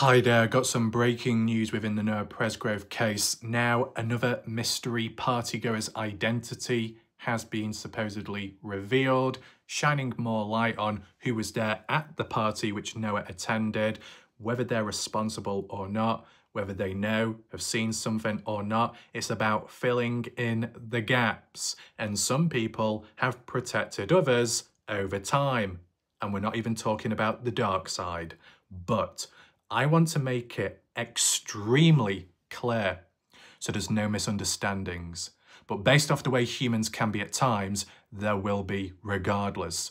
Hi there, got some breaking news within the Noah Presgrove case. Now, another mystery partygoer's identity has been supposedly revealed, shining more light on who was there at the party which Noah attended, whether they're responsible or not, whether they know, have seen something or not. It's about filling in the gaps. And some people have protected others over time. And we're not even talking about the dark side. But I want to make it extremely clear so there's no misunderstandings. But based off the way humans can be at times, there will be regardless.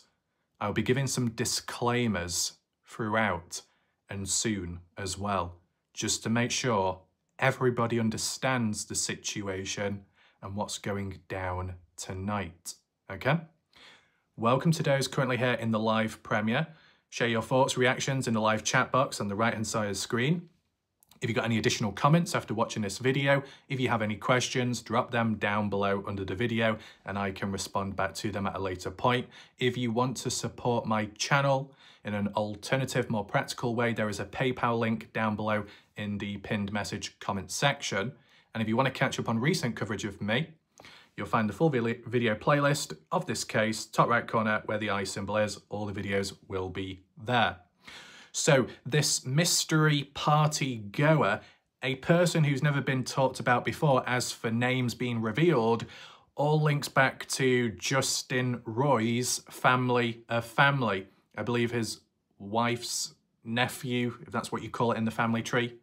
I'll be giving some disclaimers throughout and soon as well, just to make sure everybody understands the situation and what's going down tonight. Okay? Welcome to those currently here in the live premiere. Share your thoughts, reactions in the live chat box on the right-hand side of the screen. If you've got any additional comments after watching this video, if you have any questions, drop them down below under the video and I can respond back to them at a later point. If you want to support my channel in an alternative, more practical way, there is a PayPal link down below in the pinned message comment section. And if you want to catch up on recent coverage of me, you'll find the full video playlist of this case, top right corner where the eye symbol is. All the videos will be there. So this mystery party goer, a person who's never been talked about before, as for names being revealed, all links back to Justin Roy's family of family. I believe his wife's nephew, if that's what you call it in the family tree.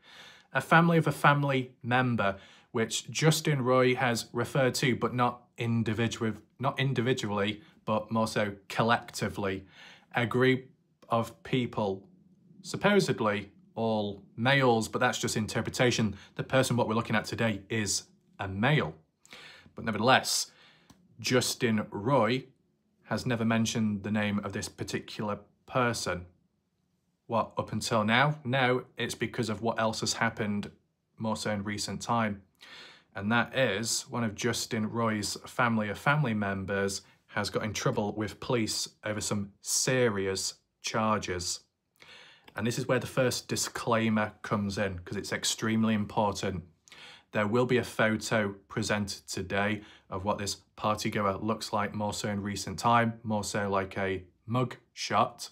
A family of a family member, which Justin Roy has referred to, but not individually, but more so collectively. A group of people, supposedly all males, but that's just interpretation. The person what we're looking at today is a male. But nevertheless, Justin Roy has never mentioned the name of this particular person. What, up until now? No, it's because of what else has happened more so in recent time. And that is one of Justin Roy's family of family members has got in trouble with police over some serious charges. And this is where the first disclaimer comes in, because it's extremely important. There will be a photo presented today of what this partygoer looks like more so in recent time, more so like a mug shot.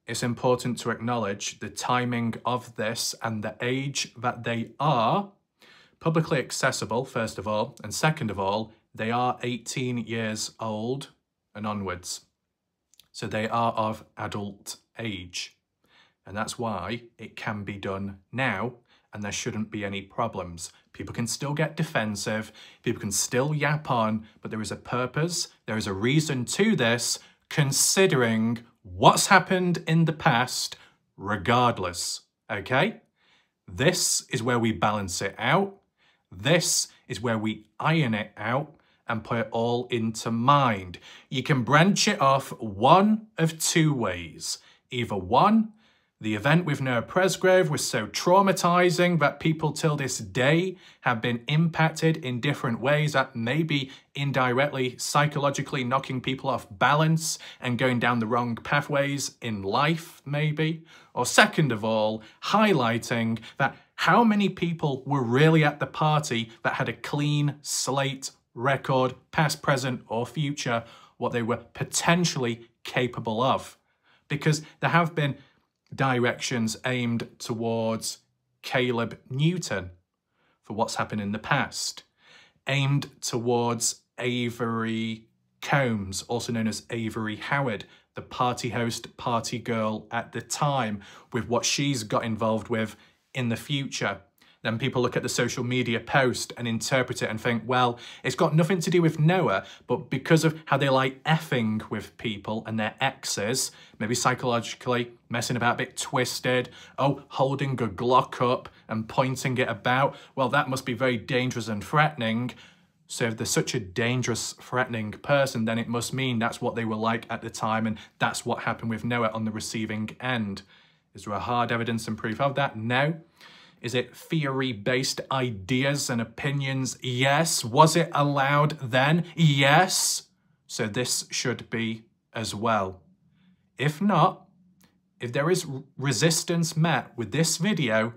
It's important to acknowledge the timing of this and the age that they are publicly accessible, first of all, and second of all, they are 18 years old and onwards. So they are of adult age. And that's why it can be done now and there shouldn't be any problems. People can still get defensive, people can still yap on, but there is a purpose, there is a reason to this, considering what's happened in the past, regardless, okay? This is where we balance it out. This is where we iron it out and put it all into mind. You can branch it off one of two ways. Either one, the event with Noah Presgrove was so traumatizing that people till this day have been impacted in different ways that maybe indirectly, psychologically knocking people off balance and going down the wrong pathways in life, maybe. Or second of all, highlighting that how many people were really at the party that had a clean slate record, past, present, or future, what they were potentially capable of. Because there have been directions aimed towards Caleb Newton for what's happened in the past, aimed towards Avery Combs, also known as Avery Howard, the party host, party girl at the time, with what she's got involved with in the future. Then people look at the social media post and interpret it and think, well, it's got nothing to do with Noah, but because of how they like effing with people and their exes, maybe psychologically messing about a bit twisted, oh, holding a Glock up and pointing it about, well, that must be very dangerous and threatening. So if they're such a dangerous, threatening person, then it must mean that's what they were like at the time and that's what happened with Noah on the receiving end. Is there a hard evidence and proof of that? No. Is it theory-based ideas and opinions? Yes. Was it allowed then? Yes. So this should be as well. If not, if there is resistance met with this video,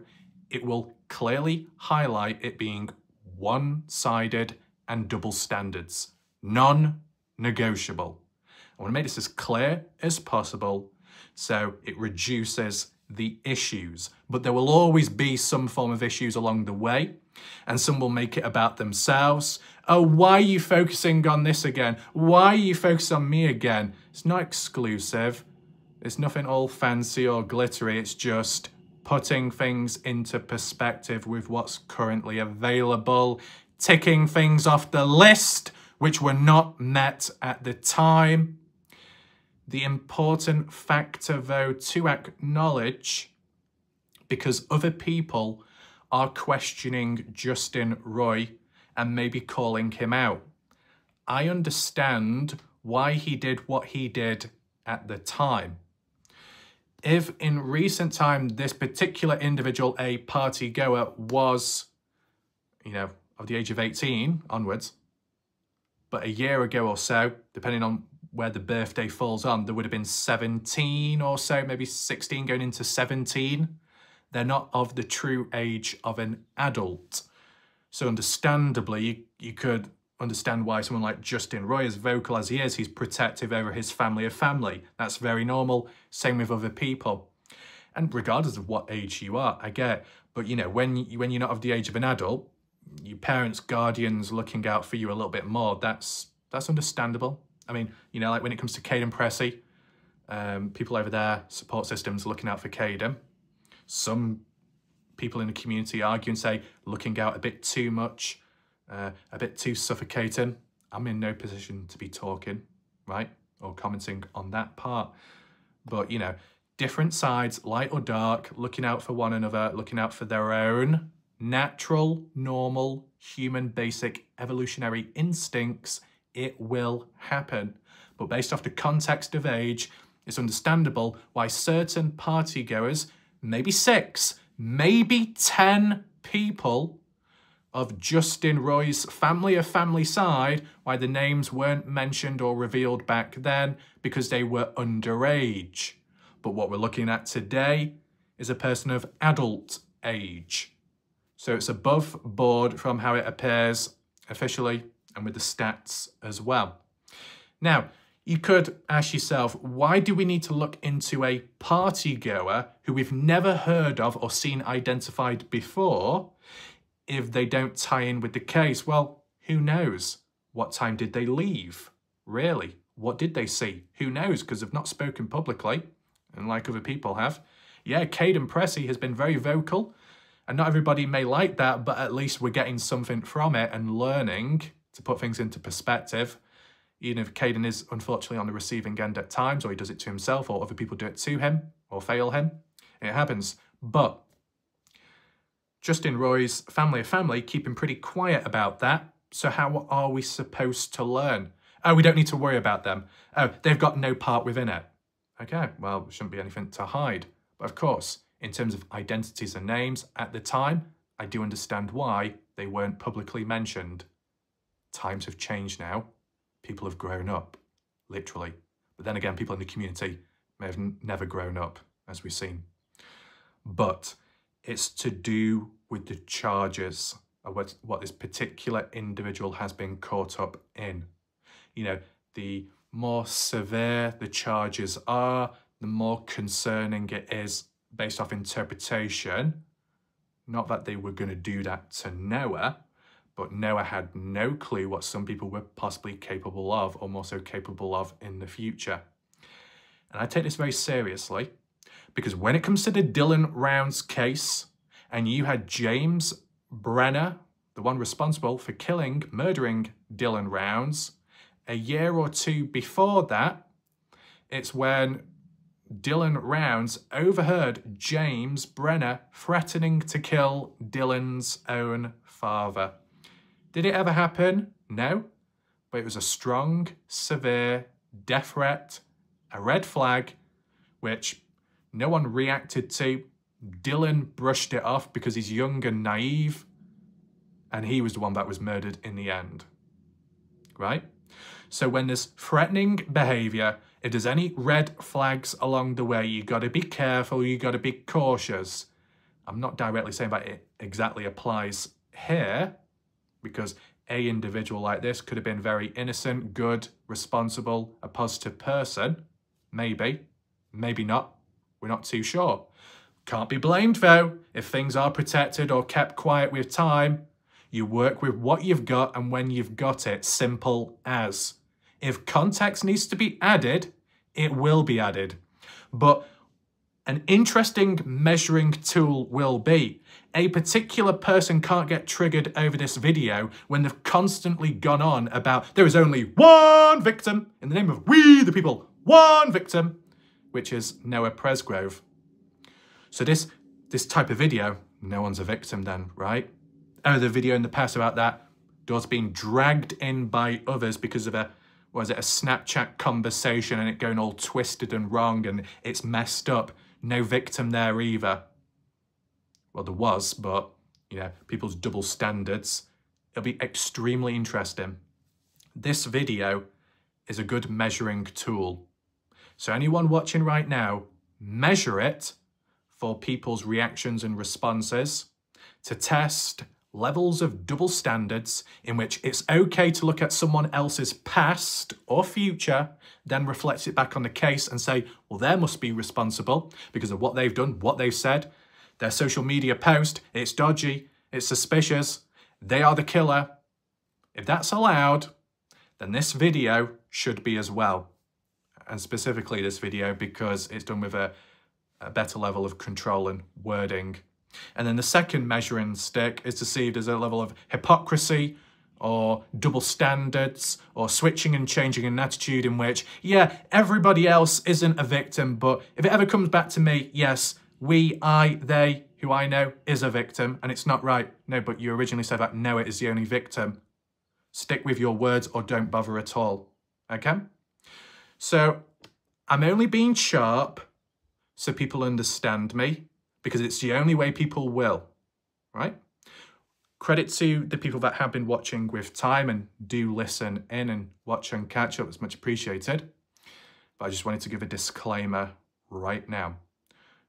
it will clearly highlight it being one-sided and double standards, non-negotiable. I want to make this as clear as possible so it reduces the issues, but there will always be some form of issues along the way, and some will make it about themselves. Oh, why are you focusing on this again? Why are you focused on me again? It's not exclusive. It's nothing all fancy or glittery. It's just putting things into perspective with what's currently available, ticking things off the list which were not met at the time. The important factor, though, to acknowledge, because other people are questioning Justin Roy and maybe calling him out. I understand why he did what he did at the time. If in recent time this particular individual, a party goer, was, of the age of 18 onwards, but a year ago or so, depending on where the birthday falls on, there would have been 17 or so, maybe 16 going into 17. They're not of the true age of an adult. So understandably, you could understand why someone like Justin Roy, as vocal as he is, he's protective over his family of family. That's very normal. Same with other people. And regardless of what age you are, I get it. But when you're not of the age of an adult, your parents, guardians looking out for you a little bit more, that's understandable. I mean, like when it comes to Caden Pressey, people over there, support systems looking out for Caden. Some people in the community argue and say, looking out a bit too much, a bit too suffocating. I'm in no position to be talking, right? Or commenting on that part. But, different sides, light or dark, looking out for one another, looking out for their own natural, normal, human, basic, evolutionary instincts, it will happen. But based off the context of age, it's understandable why certain partygoers, maybe 6, maybe 10 people of Justin Roy's family of family side, why the names weren't mentioned or revealed back then, because they were underage. But what we're looking at today is a person of adult age. So it's above board from how it appears officially and with the stats as well. Now, you could ask yourself, why do we need to look into a partygoer who we've never heard of or seen identified before if they don't tie in with the case? Well, who knows? What time did they leave? Really? What did they see? Who knows? Because they've not spoken publicly, and like other people have. Yeah, Caden Pressey has been very vocal, and not everybody may like that, but at least we're getting something from it and learning to put things into perspective. Even if Caden is unfortunately on the receiving end at times, or he does it to himself, or other people do it to him, or fail him, it happens. But Justin Roy's family of family keeping pretty quiet about that. So how are we supposed to learn? Oh, we don't need to worry about them. Oh, they've got no part within it. Okay, well, there shouldn't be anything to hide. But of course, in terms of identities and names, at the time, I do understand why they weren't publicly mentioned. Times have changed now. People have grown up, literally. But then again, people in the community may have never grown up, as we've seen. But it's to do with the charges of what this particular individual has been caught up in. The more severe the charges are, the more concerning it is based off interpretation. Not that they were going to do that to Noah, but Noah had no clue what some people were possibly capable of, or more so capable of in the future. And I take this very seriously, because when it comes to the Dylan Rounds case, and you had James Brenner, the one responsible for murdering Dylan Rounds, a year or two before that, it's when Dylan Rounds overheard James Brenner threatening to kill Dylan's own father. Did it ever happen? No. But it was a strong, severe death threat, a red flag, which no one reacted to. Dylan brushed it off because he's young and naive, and he was the one that was murdered in the end. Right? So when there's threatening behaviour, If there's any red flags along the way, you got to be careful, you got to be cautious. I'm not directly saying that it exactly applies here, because a individual like this could have been very innocent, good, responsible, a positive person. Maybe, maybe not. We're not too sure. Can't be blamed though. If things are protected or kept quiet with time, you work with what you've got and when you've got it. Simple as. If context needs to be added, it will be added. But an interesting measuring tool will be, a particular person can't get triggered over this video when they've constantly gone on about there is only one victim in the name of we the people, one victim, which is Noah Presgrove. So this type of video, no one's a victim then, right? Oh, the video in the past about that daughter being dragged in by others because of a Snapchat conversation and it going all twisted and wrong and it's messed up. No victim there either. Well, there was, but, you know, people's double standards. It'll be extremely interesting. This video is a good measuring tool. So anyone watching right now, measure it for people's reactions and responses to test levels of double standards in which it's okay to look at someone else's past or future, then reflect it back on the case and say, well, they must be responsible because of what they've done, what they've said, their social media post, it's dodgy, it's suspicious, they are the killer. If that's allowed, then this video should be as well. And specifically this video because it's done with a better level of control and wording. And then the second measuring stick is to see if there's a level of hypocrisy or double standards or switching and changing an attitude in which, yeah, everybody else isn't a victim, but if it ever comes back to me, yes, we, I, they, who I know, is a victim, and it's not right. No, but you originally said that Noah is the only victim. Stick with your words or don't bother at all, okay? So I'm only being sharp so people understand me, because it's the only way people will, right? Credit to the people that have been watching with time and do listen in and watch and catch up. It's much appreciated. But I just wanted to give a disclaimer right now.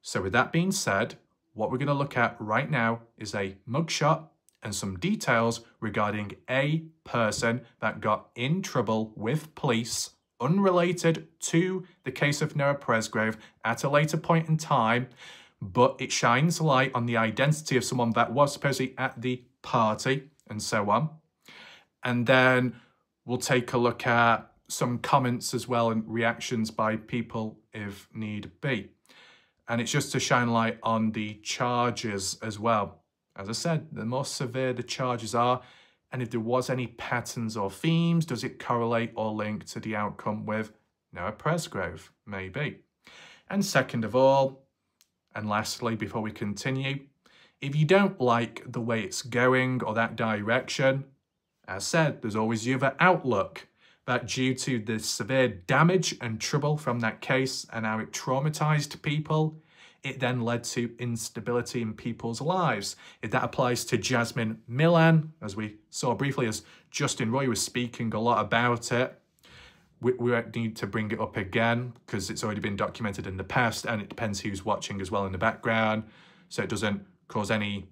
So with that being said, what we're going to look at right now is a mugshot and some details regarding a person that got in trouble with police unrelated to the case of Noah Presgrove at a later point in time, but it shines light on the identity of someone that was supposedly at the party and so on. And then we'll take a look at some comments as well and reactions by people if need be. And it's just to shine light on the charges as well. As I said, the more severe the charges are, and if there was any patterns or themes, does it correlate or link to the outcome with Noah Presgrove? Maybe. And second of all, and lastly, before we continue, if you don't like the way it's going or that direction, as said, there's always the other outlook, that due to the severe damage and trouble from that case and how it traumatized people, it then led to instability in people's lives. If that applies to Jasmine Milan, as we saw briefly as Justin Roy was speaking a lot about it, we won't need to bring it up again because it's already been documented in the past, and it depends who's watching as well in the background, so it doesn't cause any,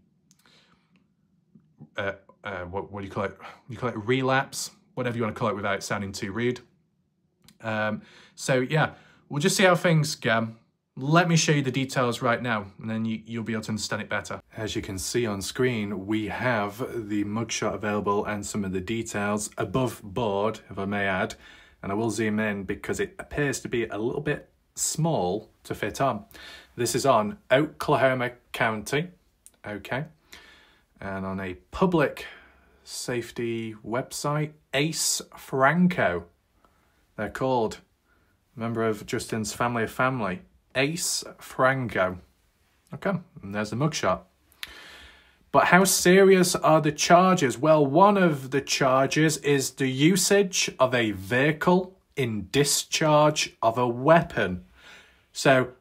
what do you call it? You call it relapse? Whatever you want to call it without it sounding too rude. So yeah, we'll just see how things go. Let me show you the details right now, and then you'll be able to understand it better. As you can see on screen, we have the mugshot available and some of the details above board, if I may add. And I will zoom in because it appears to be a little bit small to fit on. This is on Oklahoma County, okay? And on a public safety website, Ace Franco, they're called. Member of Justin's family of family. Ace Franco. Okay, and there's the mugshot. But how serious are the charges? Well, one of the charges is the usage of a vehicle in discharge of a weapon. So,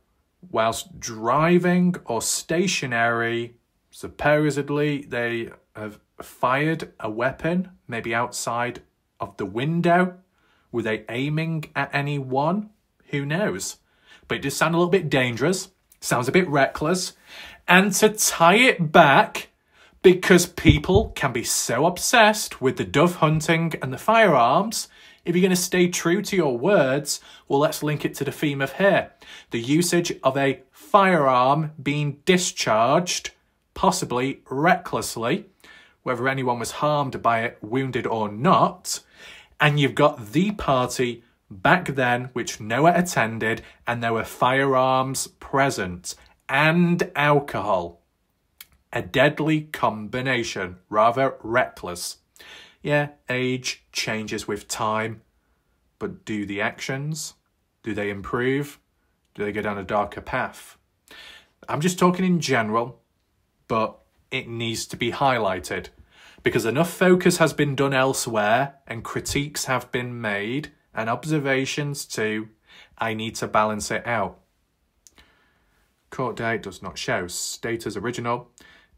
whilst driving or stationary, supposedly they have fired a weapon, maybe outside of the window. Were they aiming at anyone? Who knows? But it does sound a little bit dangerous. Sounds a bit reckless. And to tie it back, because people can be so obsessed with the dove hunting and the firearms, if you're going to stay true to your words, well, let's link it to the theme of here. The usage of a firearm being discharged, possibly recklessly, whether anyone was harmed by it, wounded or not. And you've got the party back then, which Noah attended, and there were firearms present and alcohol. A deadly combination, rather reckless. Yeah, age changes with time, but do the actions, do they improve? Do they go down a darker path? I'm just talking in general, but it needs to be highlighted because enough focus has been done elsewhere and critiques have been made and observations too. I need to balance it out. Court date does not show. Status original.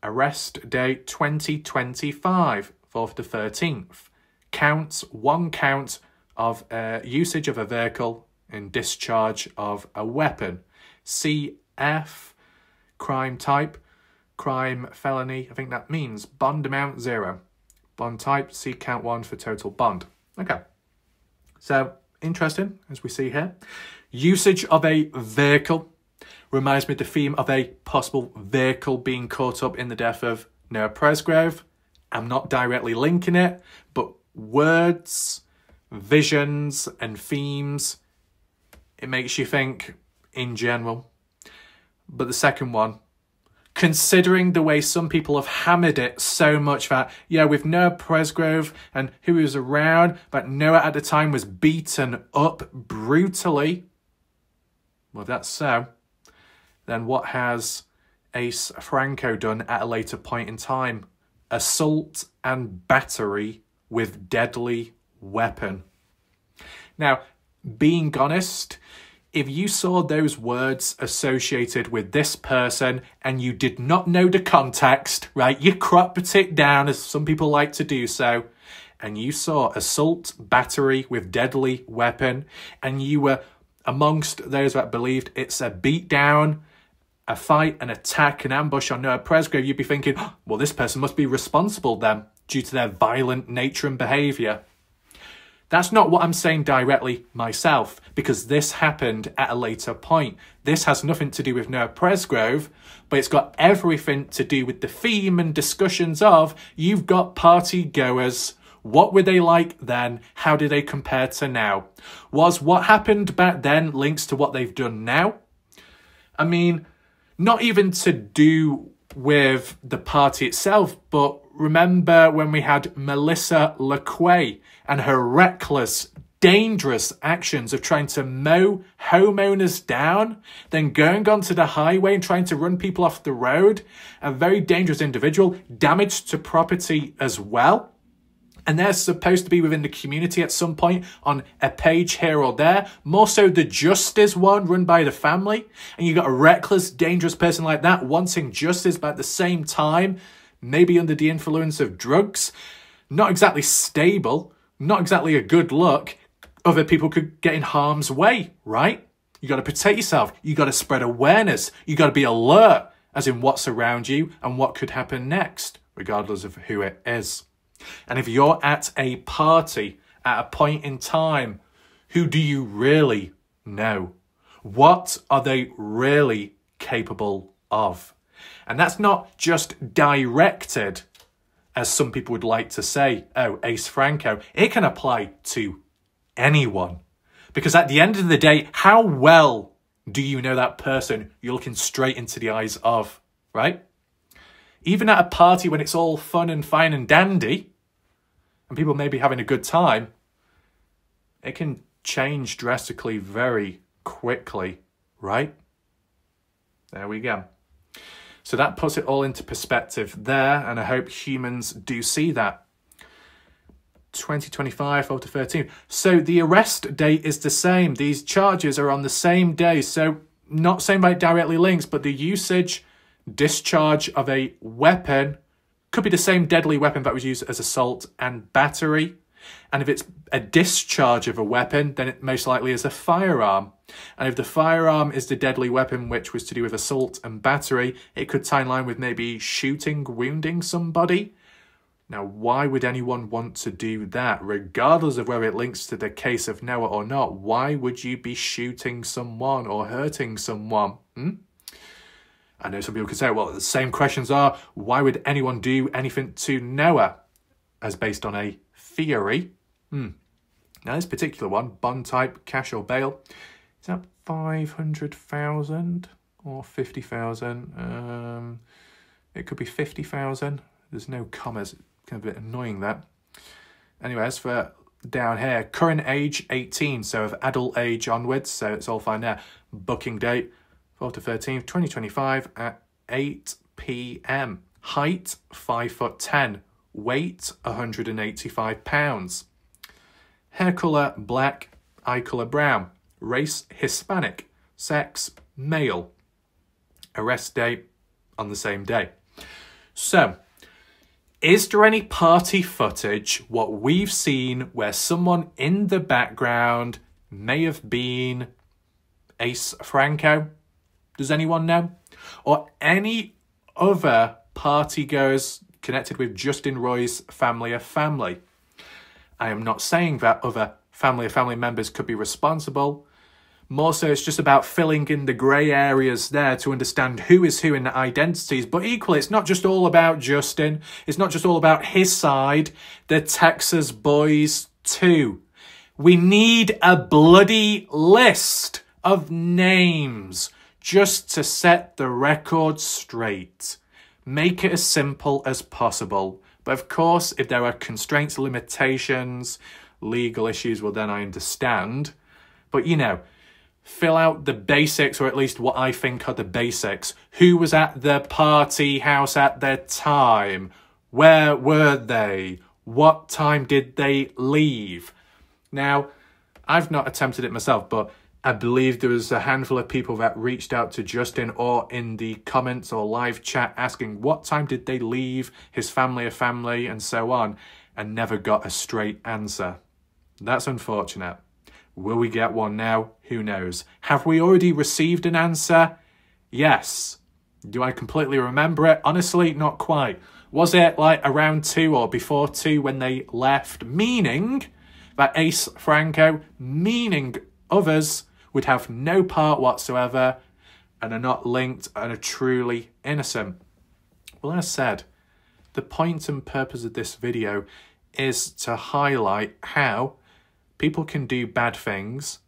Arrest date 2025, 4th to 13th. Counts, 1 count of usage of a vehicle and discharge of a weapon. CF, crime type, crime, felony. I think that means bond amount 0. Bond type, C count 1 for total bond. Okay. So, interesting, as we see here. Usage of a vehicle reminds me of the theme of a possible vehicle being caught up in the death of Noah Presgrove. I'm not directly linking it, but words, visions, and themes, it makes you think in general. But the second one, considering the way some people have hammered it so much that, yeah, with Noah Presgrove and who he was around, but Noah at the time was beaten up brutally. Well, if that's so, then what has Ace Franco done at a later point in time? Assault and battery with deadly weapon. Now, being honest, if you saw those words associated with this person and you did not know the context, right, you cropped it down as some people like to do so, and you saw assault, battery with deadly weapon, and you were amongst those that believed it's a beatdown, a fight, an attack, an ambush on Noah Presgrove, you'd be thinking, oh, well, this person must be responsible then due to their violent nature and behaviour. That's not what I'm saying directly myself, because this happened at a later point. This has nothing to do with Noah Presgrove, but it's got everything to do with the theme and discussions of, you've got party goers. What were they like then? How do they compare to now? Was what happened back then links to what they've done now? I mean, not even to do with the party itself, but remember when we had Melissa LaQuay and her reckless, dangerous actions of trying to mow homeowners down, then going onto the highway and trying to run people off the road. A very dangerous individual, damage to property as well. And they're supposed to be within the community at some point on a page here or there. More so the justice one run by the family. And you got a reckless, dangerous person like that wanting justice, but at the same time, maybe under the influence of drugs. Not exactly stable. Not exactly a good look. Other people could get in harm's way, right? You got to protect yourself. You got to spread awareness. You got to be alert as in what's around you and what could happen next, regardless of who it is. And if you're at a party at a point in time, who do you really know? What are they really capable of? And that's not just directed, as some people would like to say, oh, Ace Franco. It can apply to anyone. Because at the end of the day, how well do you know that person you're looking straight into the eyes of, right? Even at a party when it's all fun and fine and dandy, and people may be having a good time, it can change drastically very quickly, right? There we go. So that puts it all into perspective there, and I hope humans do see that. 2025, 4 to 13. So the arrest date is the same. These charges are on the same day. So not saying by directly links, but the usage, discharge of a weapon could be the same deadly weapon that was used as assault and battery. And if it's a discharge of a weapon, then it most likely is a firearm. And if the firearm is the deadly weapon, which was to do with assault and battery, it could tie in line with maybe shooting, wounding somebody. Now, why would anyone want to do that? Regardless of whether it links to the case of Noah or not, why would you be shooting someone or hurting someone? I know some people could say, well, the same questions are, why would anyone do anything to Noah? As based on a theory. Now, this particular one, bond type, cash or bail, is that 500,000 or 50,000? It could be 50,000. There's no commas. It's kind of a bit annoying, that. Anyway, as for down here, current age 18, so of adult age onwards, so it's all fine there. Booking date 4th to 13th, 2025 at 8 p.m. Height 5'10". Weight 185 pounds. Hair colour black, eye colour brown. Race Hispanic. Sex male. Arrest date on the same day. So, is there any party footage, what we've seen, where someone in the background may have been Ace Franco? Does anyone know? Or any other partygoers connected with Justin Roy's family of family? I am not saying that other family of family members could be responsible. More so, it's just about filling in the grey areas there to understand who is who in the identities. But equally, it's not just all about Justin. It's not just all about his side. The Texas boys too. We need a bloody list of names just to set the record straight. Make it as simple as possible. But of course, if there are constraints, limitations, legal issues, well, then I understand. But, you know, fill out the basics, or at least what I think are the basics. Who was at the party house at their time? Where were they? What time did they leave? Now, I've not attempted it myself, but I believe there was a handful of people that reached out to Justin or in the comments or live chat asking what time did they leave, his family or family, and so on, and never got a straight answer. That's unfortunate. Will we get one now? Who knows? Have we already received an answer? Yes. Do I completely remember it? Honestly, not quite. Was it like around 2 or before 2 when they left? Meaning that Ace Franco, meaning others, would have no part whatsoever and are not linked and are truly innocent. Well, as said, the point and purpose of this video is to highlight how people can do bad things,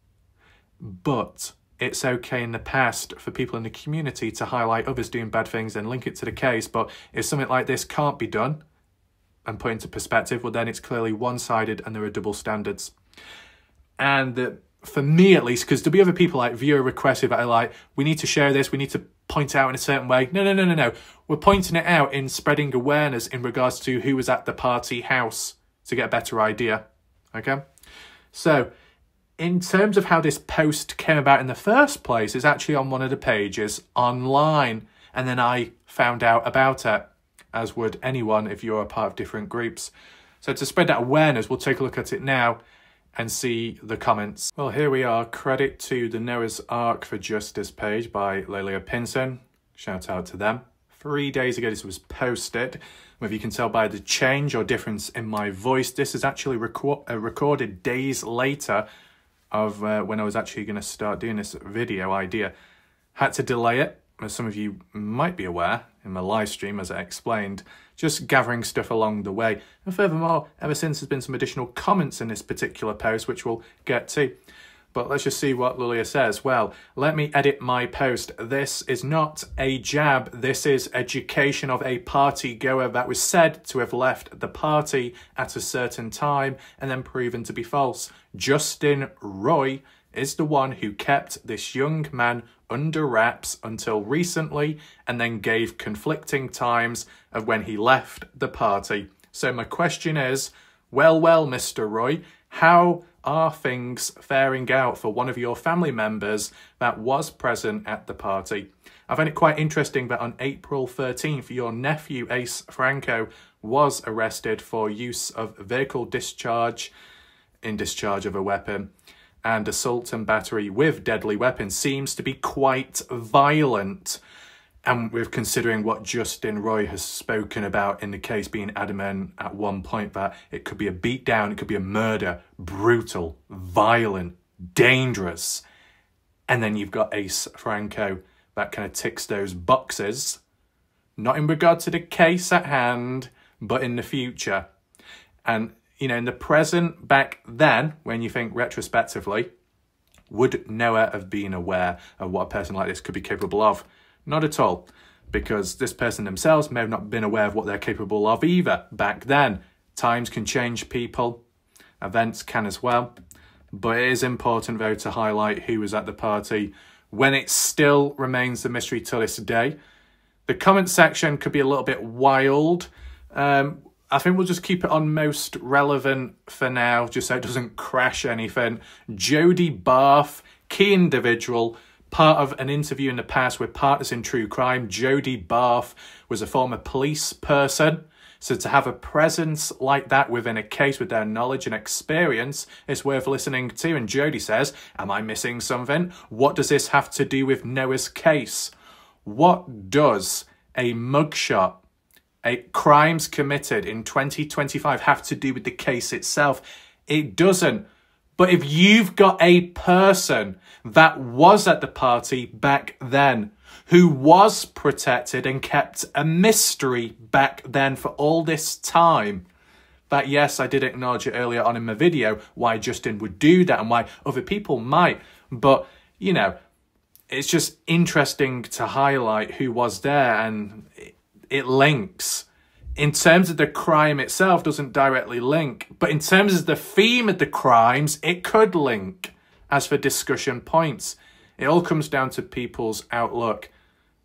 but it's okay in the past for people in the community to highlight others doing bad things and link it to the case. But if something like this can't be done and put into perspective, well, then it's clearly one-sided and there are double standards. And for me, at least, because there'll be other people like viewer requested that are like, we need to share this, we need to point it out in a certain way. No. We're pointing it out in spreading awareness in regards to who was at the party house to get a better idea. Okay? So, in terms of how this post came about in the first place, it's actually on one of the pages online. And then I found out about it, as would anyone if you're a part of different groups. So to spread that awareness, we'll take a look at it now and see the comments. Well, here we are. Credit to the Noah's Ark for Justice page by Lelia Pinson. Shout out to them. 3 days ago this was posted. Whether you can tell by the change or difference in my voice, this is actually recorded days later of when I was actually going to start doing this video idea. Had to delay it, as some of you might be aware, in my live stream, as I explained, just gathering stuff along the way. And furthermore, ever since there's been some additional comments in this particular post, which we'll get to. But let's just see what Lilia says. Well, let me edit my post. This is not a jab. This is education of a party goer that was said to have left the party at a certain time and then proven to be false. Justin Roy is the one who kept this young man under wraps until recently and then gave conflicting times of when he left the party. So my question is, well, Mr. Roy, how are things faring out for one of your family members that was present at the party? I find it quite interesting that on April 13th, your nephew, Ace Franco, was arrested for use of vehicle discharge in discharge of a weapon, and assault and battery with deadly weapons seems to be quite violent. And we're considering what Justin Roy has spoken about in the case, being adamant at one point that it could be a beatdown, it could be a murder, brutal, violent, dangerous. And then you've got Ace Franco that kind of ticks those boxes, not in regard to the case at hand, but in the future. And, you know, in the present, back then, when you think retrospectively, would Noah have been aware of what a person like this could be capable of? Not at all, because this person themselves may have not been aware of what they're capable of either back then. Times can change people, events can as well, but it is important though to highlight who was at the party when it still remains a mystery to this day. The comment section could be a little bit wild. I think we'll just keep it on most relevant for now, just so it doesn't crash anything. Jody Barth, key individual, part of an interview in the past with Partners in True Crime. Jody Barth was a former police person. So to have a presence like that within a case with their knowledge and experience is worth listening to. And Jody says, am I missing something? What does this have to do with Noah's case? What does a mugshot, a crimes committed in 2025 have to do with the case itself? It doesn't. But if you've got a person that was at the party back then, who was protected and kept a mystery back then for all this time, that yes, I did acknowledge it earlier on in my video, why Justin would do that and why other people might. But, you know, it's just interesting to highlight who was there, and it links. In terms of the crime itself, doesn't directly link, but in terms of the theme of the crimes, it could link. As for discussion points, it all comes down to people's outlook.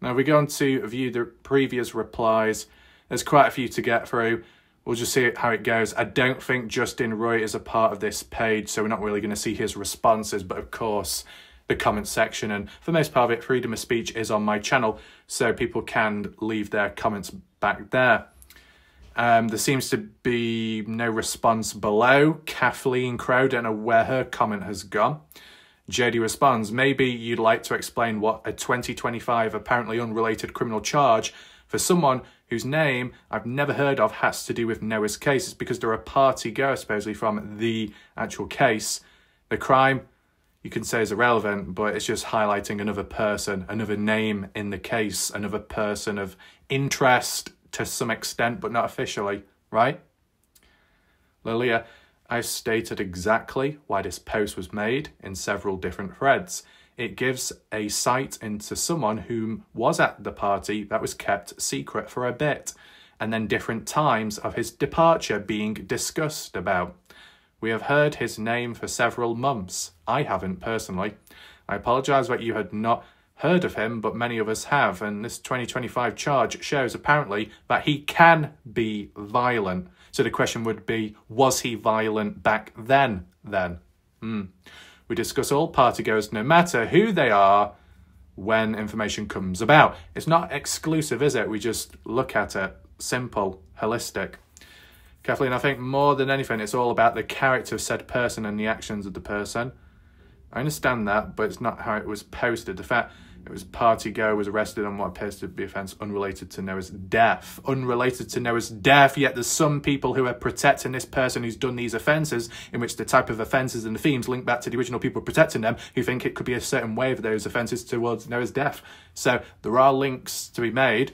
Now, we're going to view the previous replies. There's quite a few to get through. We'll just see how it goes. I don't think Justin Roy is a part of this page, so we're not really going to see his responses, but of course, the comment section, and for the most part of it, freedom of speech is on my channel, so people can leave their comments back there. There seems to be no response below. Kathleen Crow, don't know where her comment has gone. JD responds, maybe you'd like to explain what a 2025 apparently unrelated criminal charge for someone whose name I've never heard of has to do with Noah's case. It's because they're a partygoer, supposedly, from the actual case. The crime, you can say, is irrelevant, but it's just highlighting another person, another name in the case, another person of interest to some extent, but not officially, right? Lilia, I've stated exactly why this post was made in several different threads. It gives a sight into someone who was at the party that was kept secret for a bit, and then different times of his departure being discussed about. We have heard his name for several months. I haven't personally. I apologise that you had not heard of him, but many of us have, and this 2025 charge shows apparently that he can be violent. So the question would be, was he violent back then? We discuss all partygoers, no matter who they are, when information comes about. It's not exclusive, is it? We just look at it. Simple, holistic. Kathleen, I think more than anything, it's all about the character of said person and the actions of the person. I understand that, but it's not how it was posted. The fact it was Partygoer was arrested on what appears to be offence unrelated to Noah's death. Unrelated to Noah's death, yet there's some people who are protecting this person who's done these offences, in which the type of offences and the themes link back to the original people protecting them, who think it could be a certain way of those offences towards Noah's death. So there are links to be made.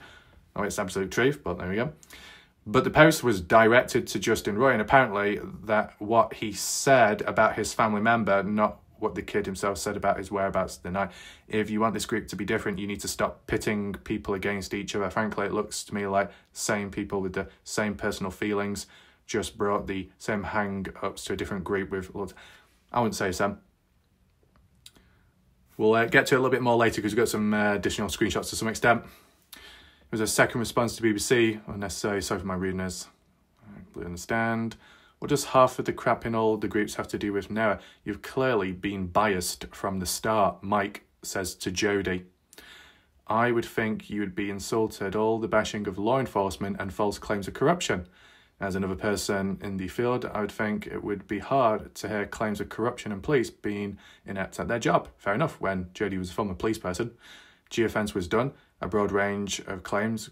Oh, it's absolute truth, but there we go. But the post was directed to Justin Roy, and apparently that what he said about his family member, not what the kid himself said about his whereabouts the night. If you want this group to be different, you need to stop pitting people against each other. Frankly, it looks to me like same people with the same personal feelings just brought the same hang-ups to a different group with... I wouldn't say so. We'll get to it a little bit more later because we've got some additional screenshots to some extent. There was a second response to BBC. Unnecessary, sorry for my rudeness. I completely understand. What does half of the crap in all the groups have to do with Noah? You've clearly been biased from the start, Mike says to Jody. I would think you would be insulted all the bashing of law enforcement and false claims of corruption. As another person in the field, I would think it would be hard to hear claims of corruption and police being inept at their job. Fair enough, when Jodie was a former police person. Geofence was done, a broad range of claims,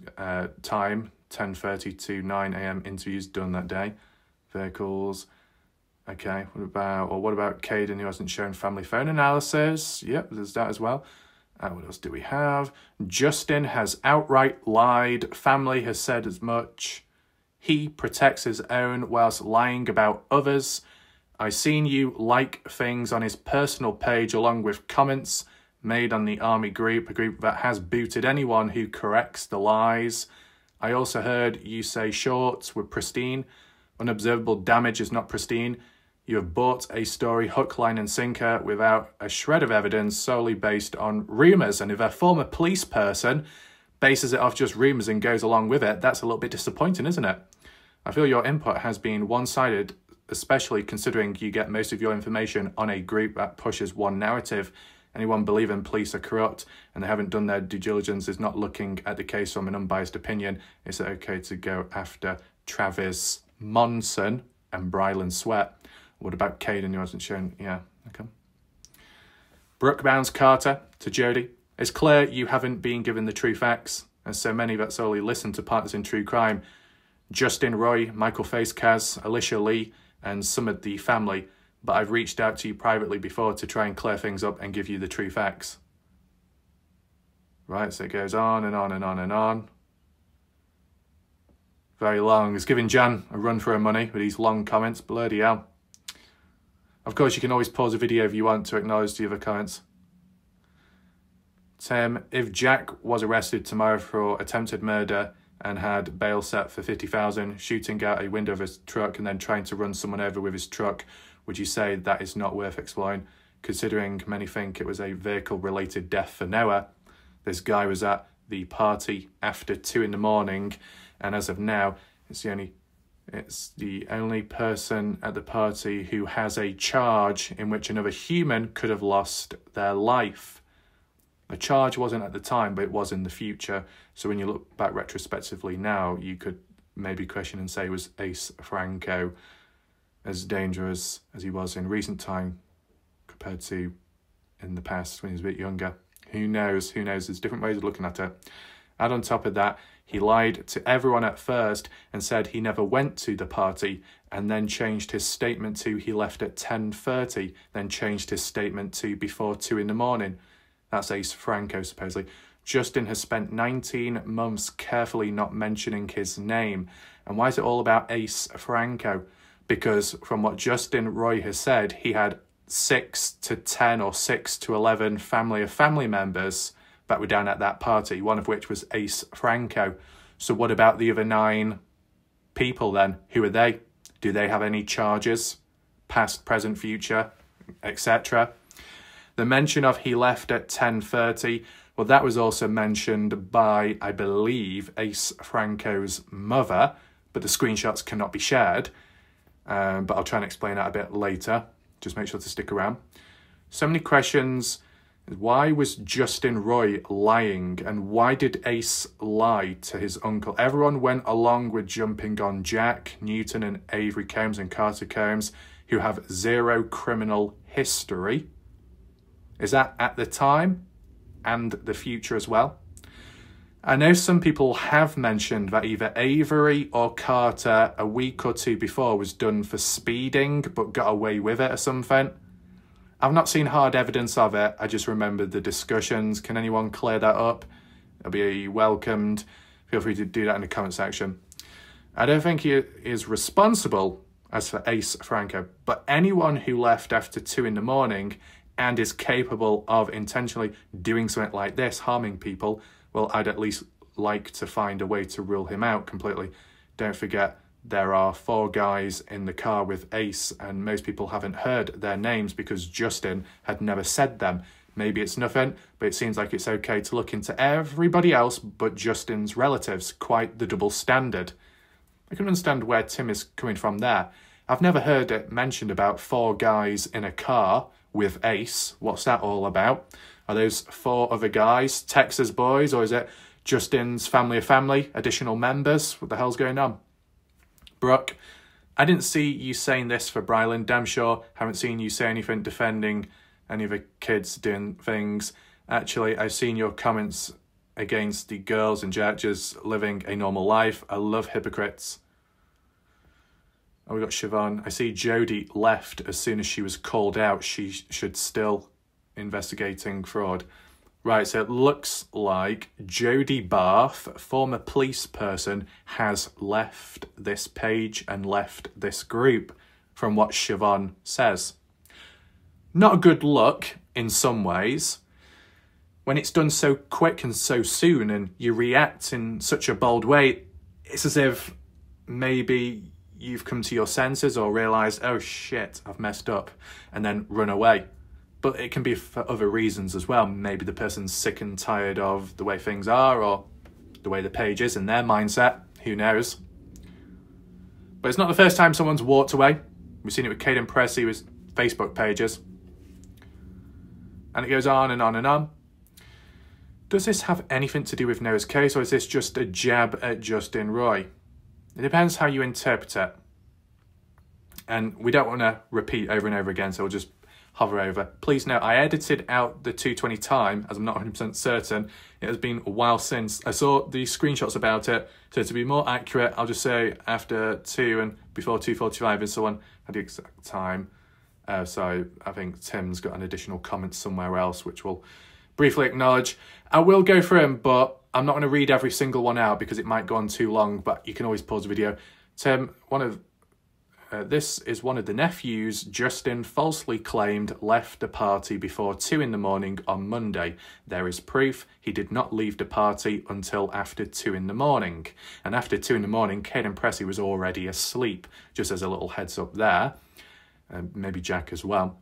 time, 10:30 to 9 a.m. interviews done that day. Vehicles, okay, what about Caden who hasn't shown family phone analysis? Yep, there's that as well. What else do we have? Justin has outright lied. Family has said as much. He protects his own whilst lying about others. I seen you like things on his personal page along with comments made on the Army group, a group that has booted anyone who corrects the lies. I also heard you say shorts were pristine. Unobservable damage is not pristine. You have bought a story hook, line and sinker without a shred of evidence, solely based on rumours. And if a former police person bases it off just rumours and goes along with it, that's a little bit disappointing, isn't it? I feel your input has been one-sided, especially considering you get most of your information on a group that pushes one narrative. Anyone believing police are corrupt and they haven't done their due diligence is not looking at the case from an unbiased opinion. Is it okay to go after Travis Monson and Brylan Sweat? What about Caden who hasn't shown? Yeah, okay. Brooke Bounds Carter to Jodie. It's clear you haven't been given the true facts, as so many that solely listen to Partners in True Crime. Justin Roy, Michael Facekaz, Alicia Lee, and some of the family, but I've reached out to you privately before to try and clear things up and give you the true facts. Right, so it goes on and on and on and on. Very long. It's giving Jan a run for her money with these long comments. Bloody hell. Of course, you can always pause a video if you want to acknowledge the other comments. Tim, if Jack was arrested tomorrow for attempted murder and had bail set for $50,000, shooting out a window of his truck and then trying to run someone over with his truck, would you say that is not worth exploring? Considering many think it was a vehicle-related death for Noah, this guy was at the party after 2 in the morning, and as of now, it's the only person at the party who has a charge in which another human could have lost their life. The charge wasn't at the time, but it was in the future. So when you look back retrospectively now, you could maybe question and say, was Ace Franco as dangerous as he was in recent time compared to in the past when he was a bit younger? Who knows? Who knows? There's different ways of looking at it. And on top of that, he lied to everyone at first and said he never went to the party, and then changed his statement to he left at 10:30, then changed his statement to before 2 in the morning. That's Ace Franco, supposedly. Justin has spent 19 months carefully not mentioning his name. And why is it all about Ace Franco? Because from what Justin Roy has said, he had 6 to 10 or 6 to 11 family members that were down at that party, one of which was Ace Franco. So what about the other 9 people then? Who are they? Do they have any charges? Past, present, future, etc.? The mention of he left at 10:30, well, that was also mentioned by, I believe, Ace Franco's mother, but the screenshots cannot be shared. But I'll try and explain that a bit later. Just make sure to stick around. So many questions. Why was Justin Roy lying, and why did Ace lie to his uncle? Everyone went along with jumping on Jack, Newton and Avery Combs and Carter Combs, who have 0 criminal history. Is that at the time and the future as well? I know some people have mentioned that either Avery or Carter a week or 2 before was done for speeding but got away with it or something. I've not seen hard evidence of it. I just remembered the discussions. Can anyone clear that up? It'll be welcomed. Feel free to do that in the comment section. I don't think he is responsible as for Ace Franco, but anyone who left after 2 in the morning and is capable of intentionally doing something like this, harming people, well, I'd at least like to find a way to rule him out completely. Don't forget, there are 4 guys in the car with Ace, and most people haven't heard their names because Justin had never said them. Maybe it's nothing, but it seems like it's okay to look into everybody else but Justin's relatives. Quite the double standard. I can understand where Tim is coming from there. I've never heard it mentioned about 4 guys in a car with Ace. What's that all about? Are those 4 other guys, Texas boys, or is it Justin's family of family, additional members? What the hell's going on? Brooke, I didn't see you saying this for Brylan. Damn sure haven't seen you say anything defending any of the kids doing things. Actually, I've seen your comments against the girls and judges living a normal life. I love hypocrites. Oh, we got Siobhan. I see Jodie left as soon as she was called out. She should still investigating fraud. Right, so it looks like Jodie Barth, former police person, has left this page and left this group, from what Siobhan says. Not a good look in some ways. When it's done so quick and so soon and you react in such a bold way, it's as if maybe you've come to your senses or realised, oh shit, I've messed up, and then run away. But it can be for other reasons as well. Maybe the person's sick and tired of the way things are or the way the page is in their mindset. Who knows? But it's not the first time someone's walked away. We've seen it with Caden Pressey with Facebook pages. And it goes on and on and on. Does this have anything to do with Noah's case, or is this just a jab at Justin Roy? It depends how you interpret it. And we don't want to repeat over and over again, so we'll just hover over. Please note, I edited out the 2:20 time, as I'm not 100% certain. It has been a while since I saw the screenshots about it, so to be more accurate, I'll just say after 2 and before 2:45 and so on, at the exact time. So I think Tim's got an additional comment somewhere else, which we'll briefly acknowledge. I will go through them, but I'm not going to read every single one out because it might go on too long, but you can always pause the video. Tim, this is one of the nephews Justin falsely claimed left the party before 2 in the morning on Monday. There is proof he did not leave the party until after 2 in the morning. And after 2 in the morning, Caden Pressey was already asleep, just as a little heads up there. Maybe Jack as well.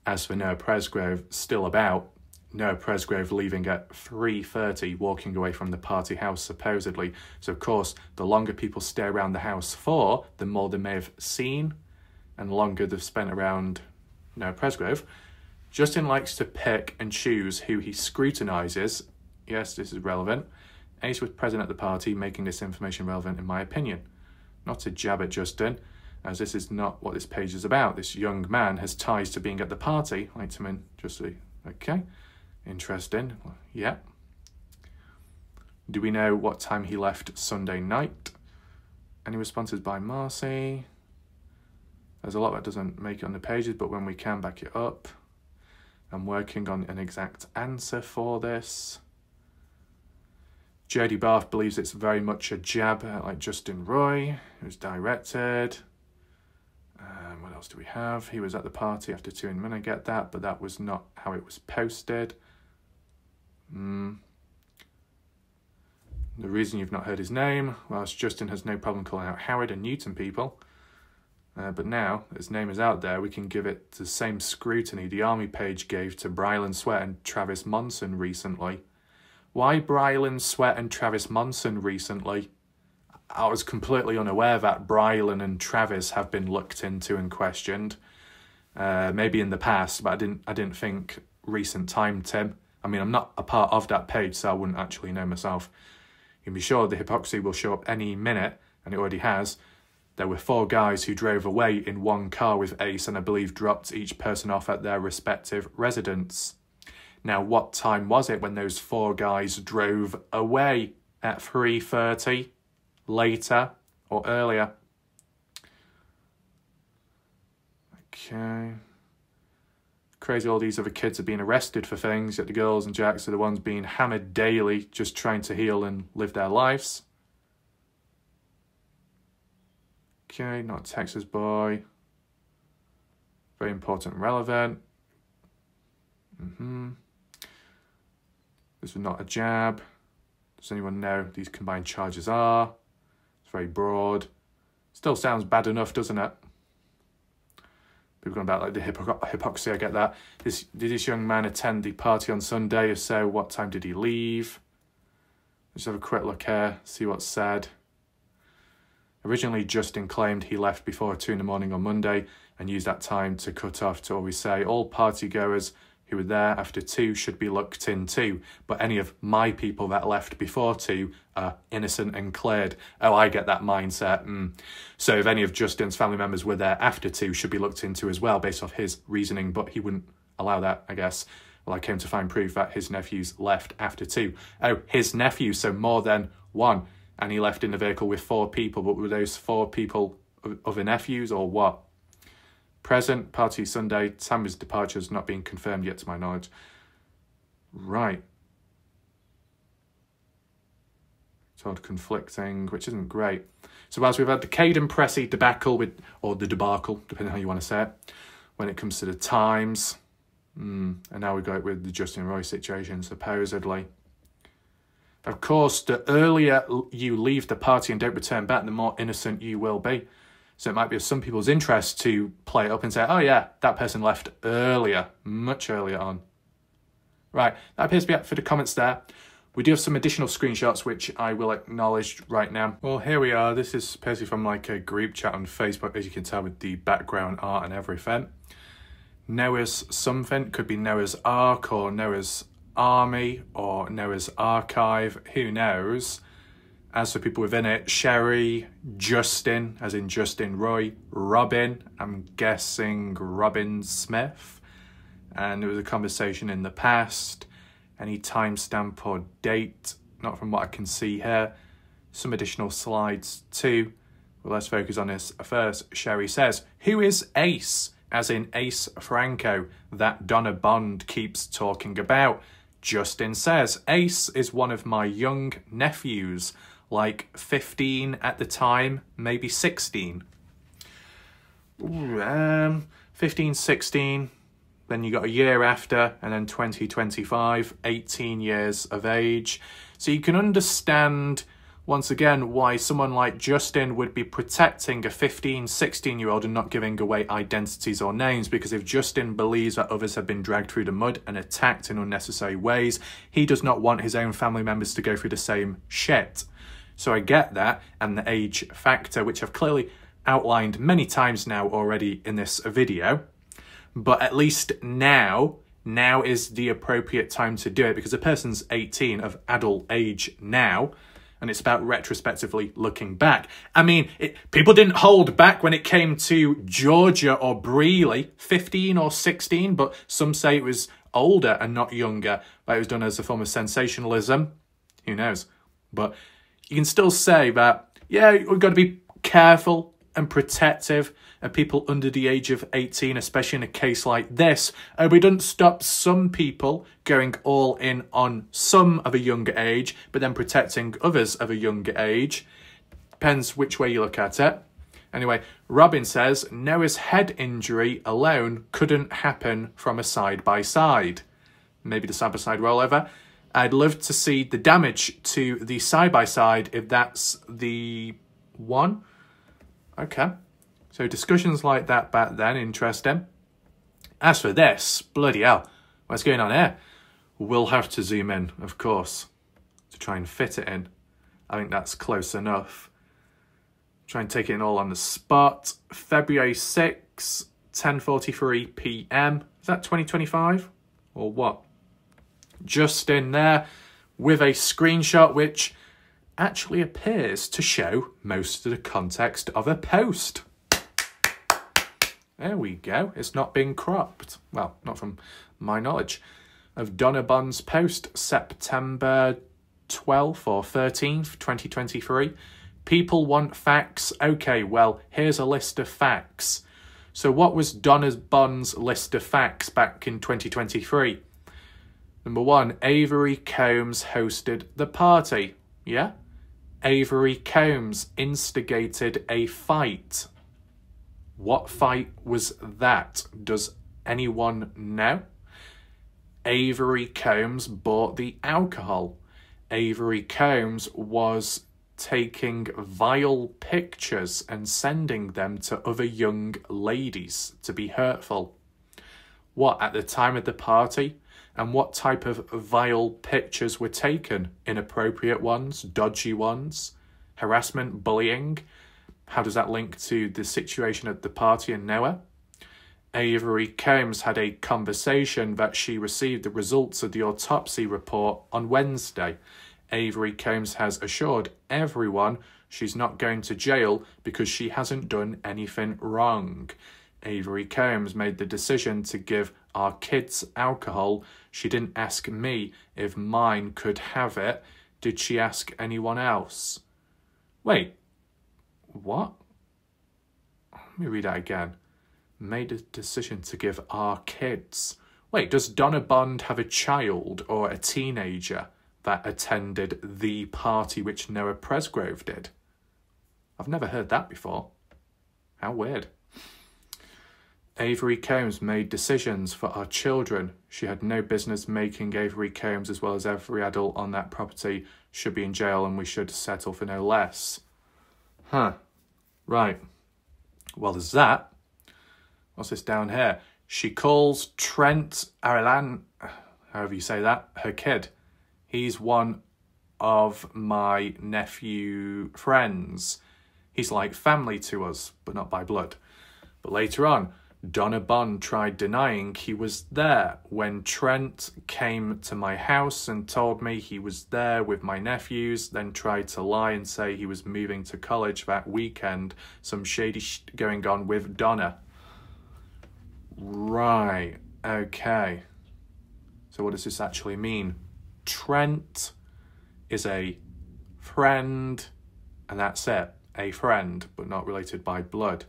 As for Noah Presgrove, still about. Noah Presgrove leaving at 3:30, walking away from the party house supposedly. So of course, the longer people stay around the house for, the more they may have seen, and the longer they've spent around Noah Presgrove. Justin likes to pick and choose who he scrutinises. Yes, this is relevant. Ace was present at the party, making this information relevant in my opinion. Not to jab at Justin, as this is not what this page is about. This young man has ties to being at the party. Like to mean, just see, okay. Interesting. Yeah. Do we know what time he left Sunday night? Any responses by Marcy? There's a lot that doesn't make it on the pages, but when we can, back it up. I'm working on an exact answer for this. Jodie Barth believes it's very much a jab like Justin Roy, who's directed. What else do we have? He was at the party after 2 in the morning. I get that, but that was not how it was posted. The reason you've not heard his name, whilst Justin has no problem calling out Howard and Newton people, but now his name is out there, we can give it the same scrutiny the Army page gave to Brylan Sweat and Travis Monson recently. Why Brylan Sweat and Travis Monson recently? I was completely unaware that Brylan and Travis have been looked into and questioned. Maybe in the past, but I didn't think recent time, Tim. I mean, I'm not a part of that page, so I wouldn't actually know myself. You can be sure the hypocrisy will show up any minute, and it already has. There were 4 guys who drove away in one car with Ace, and I believe dropped each person off at their respective residence. Now, what time was it when those 4 guys drove away? At 3:30? Later? Or earlier? Okay. Crazy all these other kids are being arrested for things, yet the girls and Jacks are the ones being hammered daily, just trying to heal and live their lives. Okay, not a Texas boy. Very important and relevant. This is not a jab. Does anyone know what these combined charges are? It's very broad. Still sounds bad enough, doesn't it? People going about like the hypocrisy, I get that. Did this young man attend the party on Sunday? If so, what time did he leave? Let's have a quick look here, see what's said. Originally, Justin claimed he left before 2 in the morning on Monday and used that time to cut off to always say all partygoers who were there after 2 should be looked into, but any of my people that left before 2 are innocent and cleared. Oh, I get that mindset. So if any of Justin's family members were there after 2 should be looked into as well, based off his reasoning, but he wouldn't allow that, I guess. Well, I came to find proof that his nephews left after 2. Oh, his nephews, so more than 1. And he left in the vehicle with 4 people, but were those 4 people other nephews or what? Present, party Sunday, time of his departure has not been confirmed yet to my knowledge. Right. Told conflicting, which isn't great. So as we've had the Caden Pressey debacle, or the debacle, depending on how you want to say it, when it comes to the times. And now we got it with the Justin Roy situation, supposedly. Of course, the earlier you leave the party and don't return back, the more innocent you will be. So it might be of some people's interest to play it up and say, oh yeah, that person left earlier, much earlier on. Right, that appears to be it for the comments there. We do have some additional screenshots, which I will acknowledge right now. Well, here we are. This is basically from like a group chat on Facebook, as you can tell with the background art and everything. Noah's something, could be Noah's Ark or Noah's Army or Noah's Archive, who knows. As for people within it, Sherry, Justin, as in Justin Roy, Robin, I'm guessing Robin Smith. And there was a conversation in the past. Any timestamp or date, not from what I can see here. Some additional slides too. Well, let's focus on this first. Sherry says, who is Ace? As in Ace Franco, that Donna Bond keeps talking about. Justin says, Ace is one of my young nephews. Like 15 at the time, maybe 16. 15, 16, then you got a year after, and then 2025, 18 years of age. So you can understand, once again, why someone like Justin would be protecting a 15, 16-year-old and not giving away identities or names, because if Justin believes that others have been dragged through the mud and attacked in unnecessary ways, he does not want his own family members to go through the same shit. So I get that, and the age factor, which I've clearly outlined many times now already in this video. But at least now is the appropriate time to do it, because a person's 18 of adult age now, and it's about retrospectively looking back. I mean, people didn't hold back when it came to Georgia or Breeley, 15 or 16, but some say it was older and not younger, but it was done as a form of sensationalism. Who knows? But you can still say that, yeah, we've got to be careful and protective of people under the age of 18, especially in a case like this. We don't stop some people going all in on some of a younger age, but then protecting others of a younger age. Depends which way you look at it. Anyway, Robin says, Noah's head injury alone couldn't happen from a side-by-side. Maybe the side-by-side rollover. I'd love to see the damage to the side-by-side if that's the one. Okay. So discussions like that back then, interesting. As for this, bloody hell, what's going on here? We'll have to zoom in, of course, to try and fit it in. I think that's close enough. Try and take it in all on the spot. February 6, 10:43 p.m. Is that 2025 or what? Just in there with a screenshot which actually appears to show most of the context of a post. There we go. It's not been cropped. Well, not from my knowledge. Of Donna Bond's post, September 12th or 13th, 2023. People want facts. Okay, well, here's a list of facts. So what was Donna Bond's list of facts back in 2023? Number 1, Avery Combs hosted the party. Yeah? Avery Combs instigated a fight. What fight was that? Does anyone know? Avery Combs bought the alcohol. Avery Combs was taking vile pictures and sending them to other young ladies to be hurtful. What, at the time of the party? And what type of vile pictures were taken? Inappropriate ones? Dodgy ones? Harassment? Bullying? How does that link to the situation at the party and Noah? Avery Combs had a conversation that she received the results of the autopsy report on Wednesday. Avery Combs has assured everyone she's not going to jail because she hasn't done anything wrong. Avery Combs made the decision to give our kids alcohol. She didn't ask me if mine could have it. Did she ask anyone else? Wait, what? Let me read that again. Made a decision to give our kids. Wait, does Donna Bond have a child or a teenager that attended the party which Noah Presgrove did? I've never heard that before. How weird. Avery Combs made decisions for our children. She had no business making. Avery Combs, as well as every adult on that property, should be in jail and we should settle for no less. Huh. Right. Well, there's that. What's this down here? She calls Trent Arelan, however you say that, her kid. He's one of my nephew friends. He's like family to us, but not by blood. But later on, Donna Bond tried denying he was there. When Trent came to my house and told me he was there with my nephews, then tried to lie and say he was moving to college that weekend. Some shady going on with Donna. Right, okay. So what does this actually mean? Trent is a friend, and that's it. A friend, but not related by blood.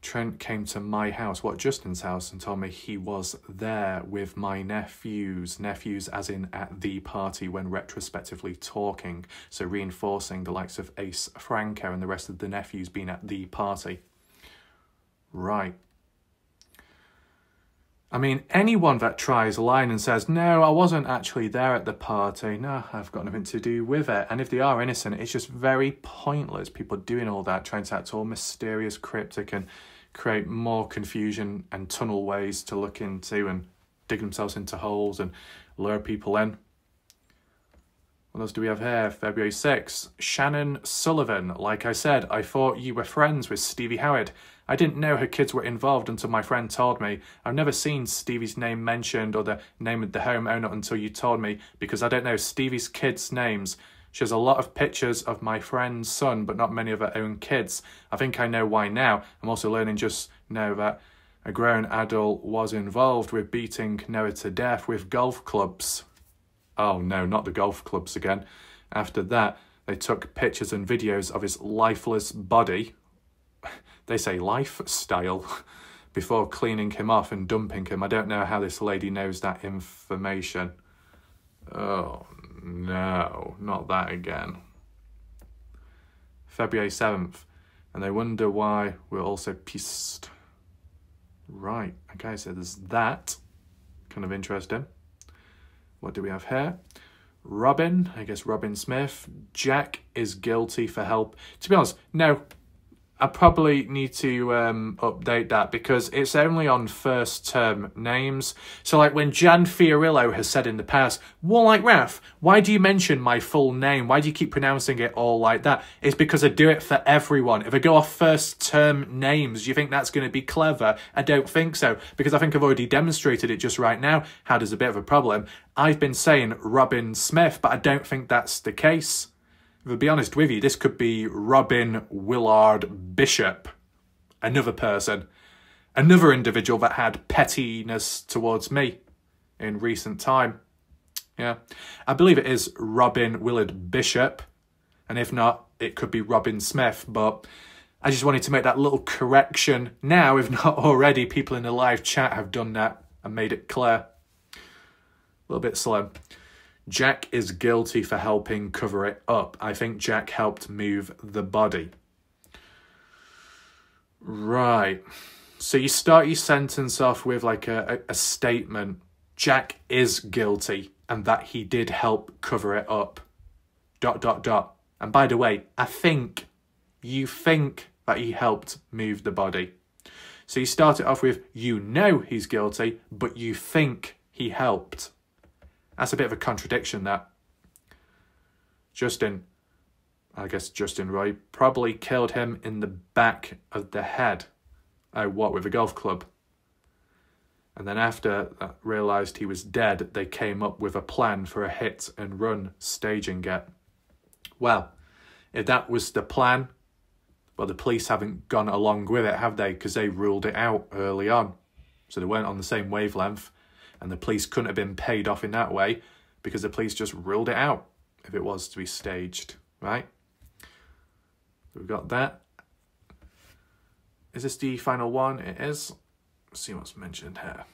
Trent came to my house, Justin's house, and told me he was there with my nephews. Nephews as in at the party when retrospectively talking. So reinforcing the likes of Ace Franco and the rest of the nephews being at the party. Right. I mean, anyone that tries lying and says, no, I wasn't actually there at the party. No, I've got nothing to do with it. And if they are innocent, it's just very pointless. People doing all that, trying to act all mysterious, cryptic, and create more confusion and tunnel ways to look into and dig themselves into holes and lure people in. What else do we have here? February 6th. Shannon Sullivan. Like I said, I thought you were friends with Stevie Howard. I didn't know her kids were involved until my friend told me. I've never seen Stevie's name mentioned or the name of the home owner until you told me, because I don't know Stevie's kids' names. She has a lot of pictures of my friend's son, but not many of her own kids. I think I know why now. I'm also learning just now that a grown adult was involved with beating Noah to death with golf clubs. Oh no, not the golf clubs again. After that, they took pictures and videos of his lifeless body. They say lifestyle, before cleaning him off and dumping him. I don't know how this lady knows that information. Oh no, not that again. February 7th, and they wonder why we're also pissed. Right, okay, so there's that. Kind of interesting. What do we have here? Robin, I guess Robin Smith. Jack is guilty for help. To be honest, no. I probably need to update that because it's only on first term names. So like when Jan Fiorillo has said in the past, well, like Raph, why do you mention my full name? Why do you keep pronouncing it all like that? It's because I do it for everyone. If I go off first term names, do you think that's going to be clever? I don't think so, because I think I've already demonstrated it just right now how there's a bit of a problem. I've been saying Robin Smith, but I don't think that's the case. To be honest with you, this could be Robin Willard Bishop, another person, another individual that had pettiness towards me in recent time. Yeah, I believe it is Robin Willard Bishop, and if not, it could be Robin Smith, but I just wanted to make that little correction now. If not already, people in the live chat have done that and made it clear. A little bit slow. Jack is guilty for helping cover it up. I think Jack helped move the body. Right. So you start your sentence off with like a statement. Jack is guilty and that he did help cover it up. ... And by the way, you think that he helped move the body. So you start it off with, you know he's guilty, but you think he helped. That's a bit of a contradiction, that. Justin Roy, probably killed him in the back of the head. Oh, what, with a golf club? And then after that realised he was dead, they came up with a plan for a hit and run staging it. Well, if that was the plan, well, the police haven't gone along with it, have they? Because they ruled it out early on. So they weren't on the same wavelength, and the police couldn't have been paid off in that way because the police just ruled it out if it was to be staged, right? So we've got that. Is this the final one? It is. Let's see what's mentioned here.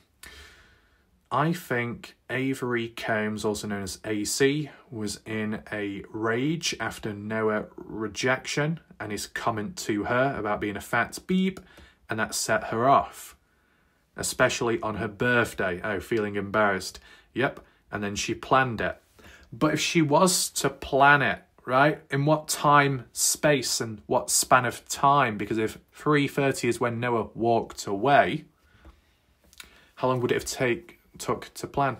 I think Avery Combs, also known as AC, was in a rage after Noah rejection and his comment to her about being a fat beep, and that set her off. Especially on her birthday. Oh, feeling embarrassed. Yep, and then she planned it. But if she was to plan it, right, in what time, space, and what span of time? Because if 3:30 is when Noah walked away, how long would it have took to plan?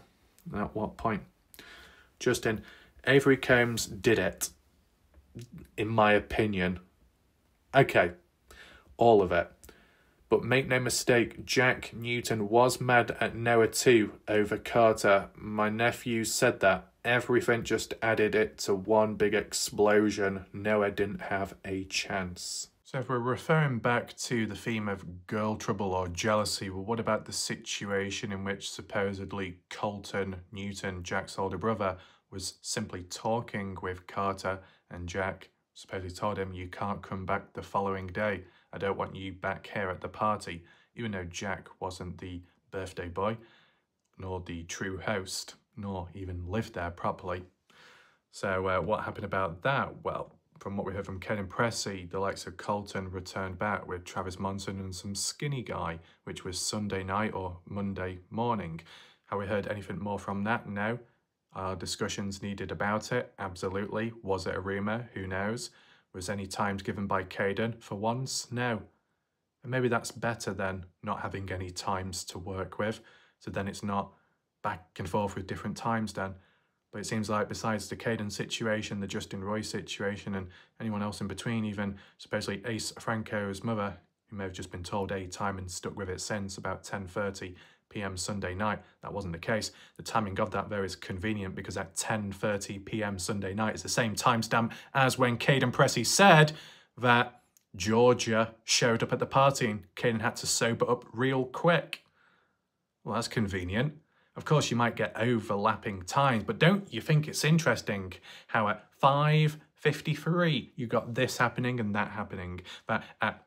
And at what point? Justin, Avery Combs did it, in my opinion. Okay, all of it. But make no mistake, Jack Newton was mad at Noah too over Carter. My nephew said that. Everything just added it to one big explosion. Noah didn't have a chance. So if we're referring back to the theme of girl trouble or jealousy, well, what about the situation in which supposedly Colton Newton, Jack's older brother, was simply talking with Carter, and Jack supposedly told him, "You can't come back the following day. I don't want you back here at the party," even though Jack wasn't the birthday boy, nor the true host, nor even lived there properly. So what happened about that? Well, from what we heard from Ken and Pressy, the likes of Colton returned back with Travis Monson and some skinny guy, which was Sunday night or Monday morning. Have we heard anything more from that? No. Are discussions needed about it? Absolutely. Was it a rumour? Who knows? Was any times given by Caden? For once, no. And maybe that's better than not having any times to work with. So then it's not back and forth with different times then. But it seems like besides the Caden situation, the Justin Roy situation, and anyone else in between, even supposedly Ace Franco's mother, who may have just been told a time and stuck with it since about 10:30 p.m. Sunday night, that wasn't the case. The timing of that though is convenient because at 10:30 p.m. Sunday night is the same timestamp as when Caden Pressy said that Georgia showed up at the party and Caden had to sober up real quick. Well, that's convenient. Of course, you might get overlapping times, but don't you think it's interesting how at 5:53 you got this happening and that happening, but at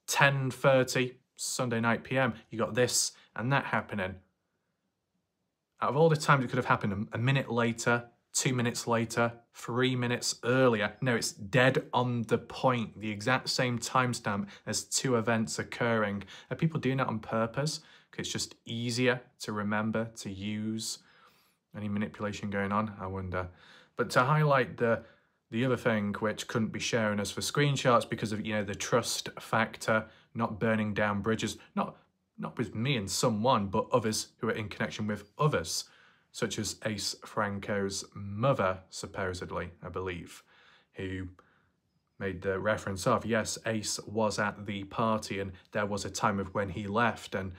10:30 Sunday night PM you got this and that happening? Out of all the times it could have happened a minute later, 2 minutes later, 3 minutes earlier, no, it's dead on the point, the exact same timestamp as two events occurring. Are people doing that on purpose? It's just easier to remember, to use. Any manipulation going on? I wonder. But to highlight the other thing which couldn't be shown as for screenshots because of, you know, the trust factor, not burning down bridges, not with me and someone, but others who are in connection with others, such as Ace Franco's mother, supposedly, I believe, who made the reference of, yes, Ace was at the party and there was a time of when he left, and